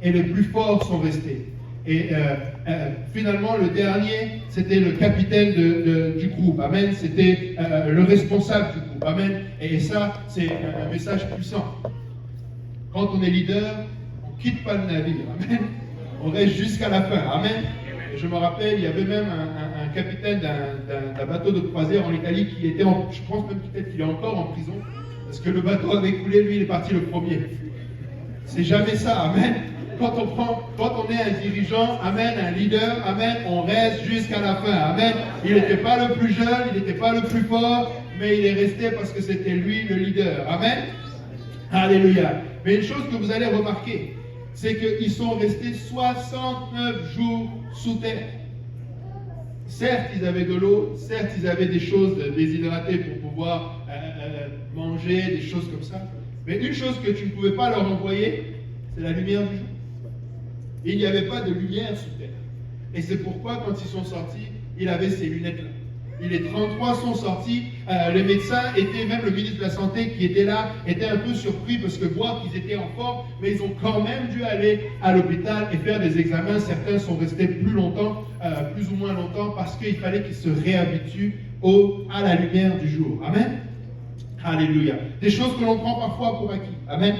et les plus forts sont restés. Et finalement, le dernier, c'était le capitaine du groupe. Amen. C'était le responsable du groupe. Amen. Et ça, c'est un message puissant. Quand on est leader, on ne quitte pas le navire. Amen. On reste jusqu'à la fin. Amen. Et je me rappelle, il y avait même un capitaine d'un bateau de croisière en Italie qui était, je pense même peut-être qu'il est encore en prison, parce que le bateau avait coulé, lui, il est parti le premier. C'est jamais ça. Amen. Quand on est un dirigeant, amen, un leader, amen, on reste jusqu'à la fin, amen. Il n'était pas le plus jeune, il n'était pas le plus fort, mais il est resté parce que c'était lui le leader, amen. Alléluia. Mais une chose que vous allez remarquer, c'est qu'ils sont restés 69 jours sous terre. Certes, ils avaient de l'eau, certes, ils avaient des choses déshydratées pour pouvoir manger, des choses comme ça. Mais une chose que tu ne pouvais pas leur envoyer, c'est la lumière du jour. Il n'y avait pas de lumière sous terre. Et c'est pourquoi, quand ils sont sortis, il avait ces lunettes-là. Et les 33 sont sortis. Les médecins étaient, même le ministre de la Santé qui était là, était un peu surpris parce que voir qu'ils étaient en forme, mais ils ont quand même dû aller à l'hôpital et faire des examens. Certains sont restés plus longtemps, plus ou moins longtemps, parce qu'il fallait qu'ils se réhabituent à la lumière du jour. Amen. Alléluia. Des choses que l'on prend parfois pour acquis. Amen.